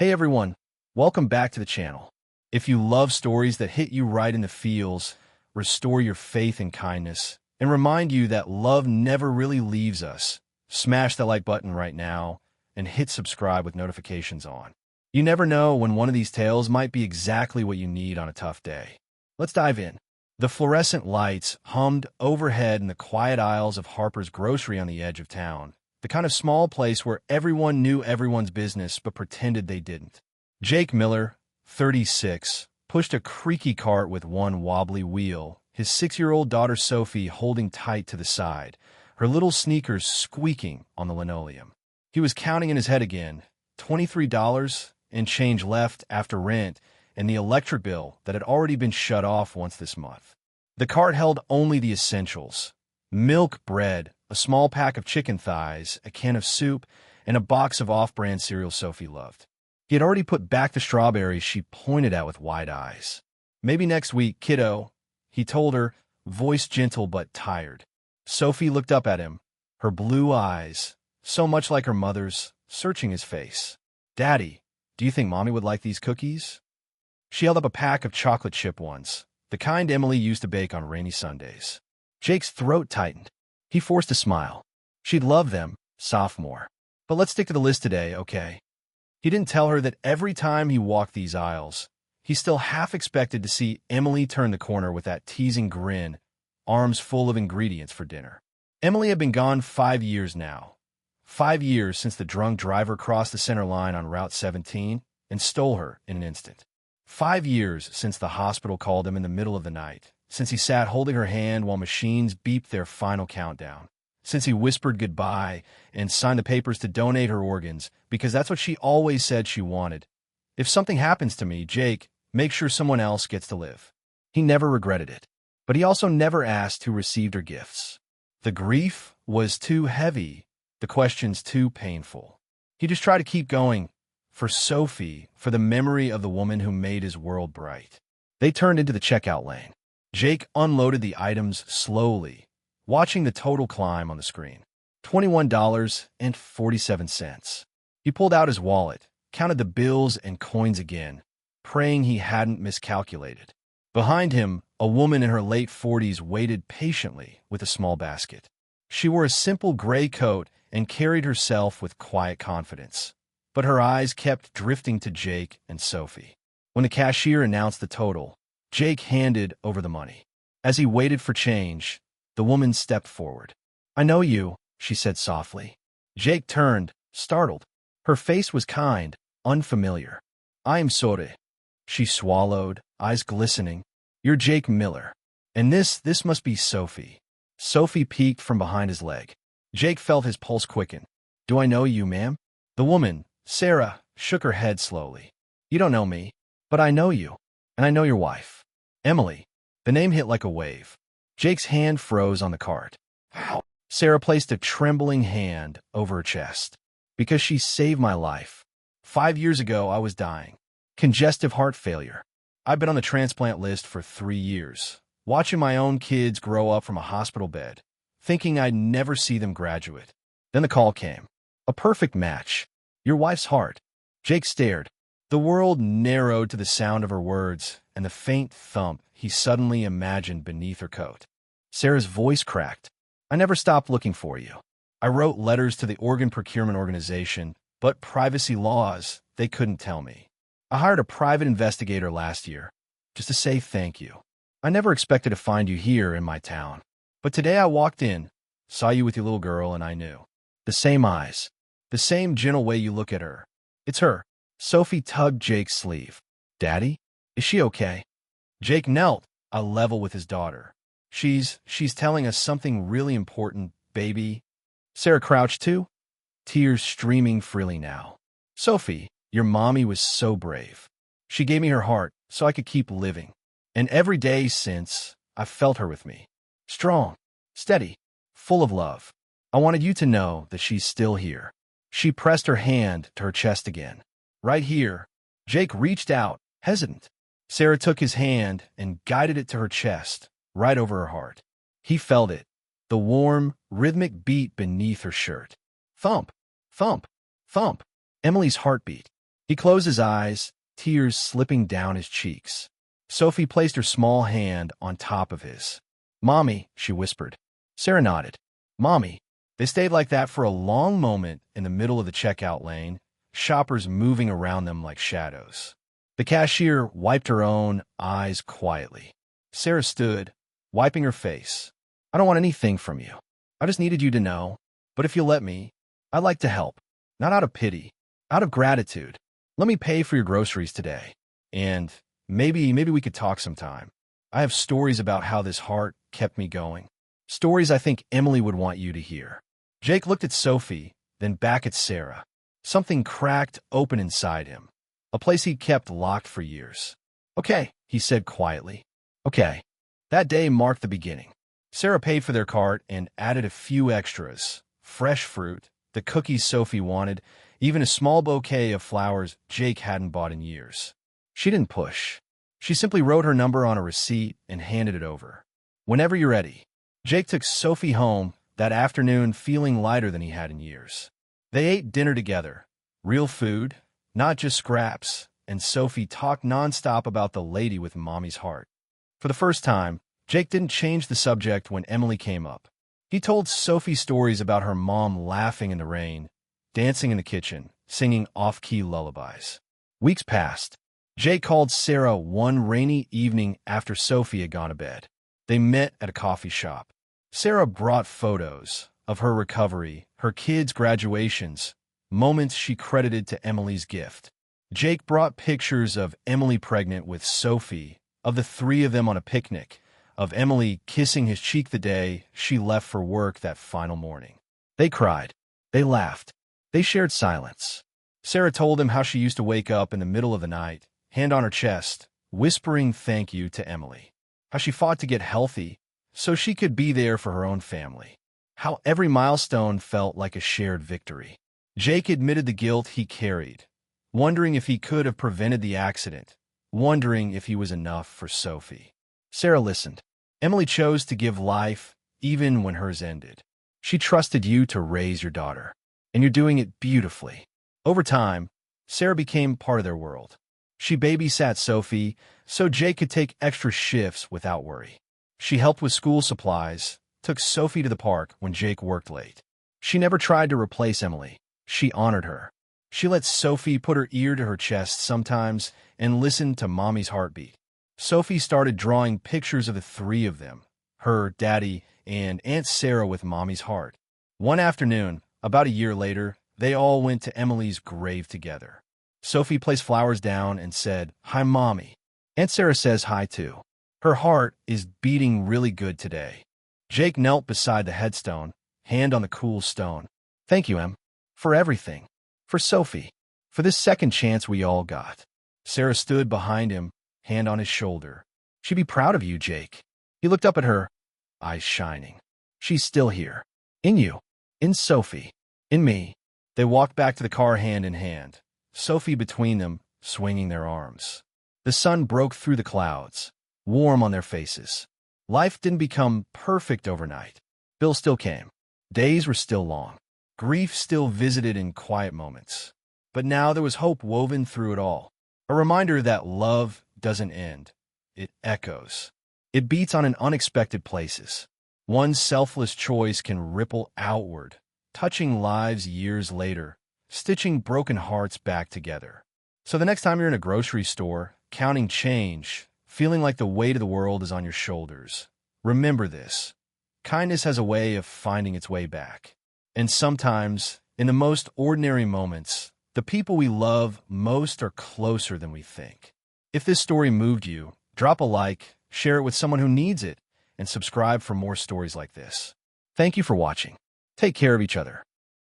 Hey everyone, welcome back to the channel. If you love stories that hit you right in the feels, restore your faith and kindness, and remind you that love never really leaves us, smash the like button right now and hit subscribe with notifications on. You never know when one of these tales might be exactly what you need on a tough day. Let's dive in. The fluorescent lights hummed overhead in the quiet aisles of Harper's Grocery on the edge of town. The kind of small place where everyone knew everyone's business but pretended they didn't. Jake Miller, 36, pushed a creaky cart with one wobbly wheel, his 6-year-old daughter Sophie holding tight to the side, her little sneakers squeaking on the linoleum. He was counting in his head again, $23 and change left after rent and the electric bill that had already been shut off once this month. The cart held only the essentials: milk, bread, a small pack of chicken thighs, a can of soup, and a box of off-brand cereal Sophie loved. He had already put back the strawberries she pointed at with wide eyes. "Maybe next week, kiddo," he told her, voice gentle but tired. Sophie looked up at him, her blue eyes, so much like her mother's, searching his face. "Daddy, do you think Mommy would like these cookies?" She held up a pack of chocolate chip ones, the kind Emily used to bake on rainy Sundays. Jake's throat tightened. He forced a smile. She'd love them, sophomore. But let's stick to the list today, okay? He didn't tell her that every time he walked these aisles, he still half expected to see Emily turn the corner with that teasing grin, arms full of ingredients for dinner. Emily had been gone 5 years now. 5 years since the drunk driver crossed the center line on Route 17 and stole her in an instant. 5 years since the hospital called him in the middle of the night, since he sat holding her hand while machines beeped their final countdown, since he whispered goodbye and signed the papers to donate her organs, because that's what she always said she wanted. "If something happens to me, Jake, make sure someone else gets to live." He never regretted it, but he also never asked who received her gifts. The grief was too heavy, the questions too painful. He just tried to keep going, for Sophie, for the memory of the woman who made his world bright. They turned into the checkout lane. Jake unloaded the items slowly, watching the total climb on the screen. $21.47. He pulled out his wallet, counted the bills and coins again, praying he hadn't miscalculated. Behind him, a woman in her late 40s waited patiently with a small basket. She wore a simple gray coat and carried herself with quiet confidence, but her eyes kept drifting to Jake and Sophie. When the cashier announced the total, Jake handed over the money. As he waited for change, the woman stepped forward. "I know you," she said softly. Jake turned, startled. Her face was kind, unfamiliar. "I am sorry." She swallowed, eyes glistening. "You're Jake Miller. And this must be Sophie." Sophie peeked from behind his leg. Jake felt his pulse quicken. "Do I know you, ma'am?" The woman, Sarah, shook her head slowly. "You don't know me, but I know you, and I know your wife. Emily." The name hit like a wave. Jake's hand froze on the cart. "How?" Sarah placed a trembling hand over her chest. "Because she saved my life. 5 years ago, I was dying. Congestive heart failure. I've been on the transplant list for 3 years, watching my own kids grow up from a hospital bed, thinking I'd never see them graduate. Then the call came. A perfect match. Your wife's heart." Jake stared. The world narrowed to the sound of her words and the faint thump he suddenly imagined beneath her coat. Sarah's voice cracked. "I never stopped looking for you. I wrote letters to the organ procurement organization, but privacy laws, they couldn't tell me. I hired a private investigator last year, just to say thank you. I never expected to find you here in my town. But today I walked in, saw you with your little girl, and I knew. The same eyes, the same gentle way you look at her. It's her." Sophie tugged Jake's sleeve. "Daddy, is she okay?" Jake knelt, a level with his daughter. She's telling us something really important, baby." Sarah crouched too, tears streaming freely now. "Sophie, your mommy was so brave. She gave me her heart so I could keep living. And every day since, I've felt her with me. Strong, steady, full of love. I wanted you to know that she's still here." She pressed her hand to her chest again. "Right here." Jake reached out, hesitant. Sarah took his hand and guided it to her chest, right over her heart. He felt it, the warm, rhythmic beat beneath her shirt. Thump, thump, thump. Emily's heartbeat. He closed his eyes, tears slipping down his cheeks. Sophie placed her small hand on top of his. "Mommy," she whispered. Sarah nodded. "Mommy." They stayed like that for a long moment in the middle of the checkout lane, shoppers moving around them like shadows. The cashier wiped her own eyes quietly. Sarah stood, wiping her face. "I don't want anything from you. I just needed you to know. But if you'll let me, I'd like to help. Not out of pity, out of gratitude. Let me pay for your groceries today. And maybe we could talk sometime. I have stories about how this heart kept me going. Stories I think Emily would want you to hear." Jake looked at Sophie, then back at Sarah. Something cracked open inside him, a place he'd kept locked for years. "Okay," he said quietly. "Okay." That day marked the beginning. Sarah paid for their cart and added a few extras: fresh fruit, the cookies Sophie wanted, even a small bouquet of flowers Jake hadn't bought in years. She didn't push. She simply wrote her number on a receipt and handed it over. "Whenever you're ready." Jake took Sophie home that afternoon, feeling lighter than he had in years. They ate dinner together, real food, not just scraps, and Sophie talked nonstop about the lady with Mommy's heart. For the first time, Jake didn't change the subject when Emily came up. He told Sophie stories about her mom laughing in the rain, dancing in the kitchen, singing off-key lullabies. Weeks passed. Jake called Sarah one rainy evening after Sophie had gone to bed. They met at a coffee shop. Sarah brought photos of her recovery, her kids' graduations, moments she credited to Emily's gift. Jake brought pictures of Emily pregnant with Sophie, of the three of them on a picnic, of Emily kissing his cheek the day she left for work that final morning. They cried. They laughed. They shared silence. Sarah told him how she used to wake up in the middle of the night, hand on her chest, whispering thank you to Emily. How she fought to get healthy so she could be there for her own family. How every milestone felt like a shared victory. Jake admitted the guilt he carried, wondering if he could have prevented the accident, wondering if he was enough for Sophie. Sarah listened. "Emily chose to give life even when hers ended. She trusted you to raise your daughter, and you're doing it beautifully." Over time, Sarah became part of their world. She babysat Sophie so Jake could take extra shifts without worry. She helped with school supplies, took Sophie to the park when Jake worked late. She never tried to replace Emily. She honored her. She let Sophie put her ear to her chest sometimes and listen to Mommy's heartbeat. Sophie started drawing pictures of the three of them, her, Daddy, and Aunt Sarah with Mommy's heart. One afternoon, about a year later, they all went to Emily's grave together. Sophie placed flowers down and said, "Hi, Mommy." Aunt Sarah says hi too. Her heart is beating really good today. Jake knelt beside the headstone, hand on the cool stone. "Thank you, Em, for everything. For Sophie. For this second chance we all got." Sarah stood behind him, hand on his shoulder. "She'd be proud of you, Jake." He looked up at her, eyes shining. "She's still here. In you. In Sophie. In me." They walked back to the car hand in hand, Sophie between them, swinging their arms. The sun broke through the clouds, warm on their faces. Life didn't become perfect overnight. Bills still came. Days were still long. Grief still visited in quiet moments. But now there was hope woven through it all. A reminder that love doesn't end. It echoes. It beats on in unexpected places. One selfless choice can ripple outward, touching lives years later, stitching broken hearts back together. So the next time you're in a grocery store, counting change, feeling like the weight of the world is on your shoulders, remember this. Kindness has a way of finding its way back. And sometimes, in the most ordinary moments, the people we love most are closer than we think. If this story moved you, drop a like, share it with someone who needs it, and subscribe for more stories like this. Thank you for watching. Take care of each other.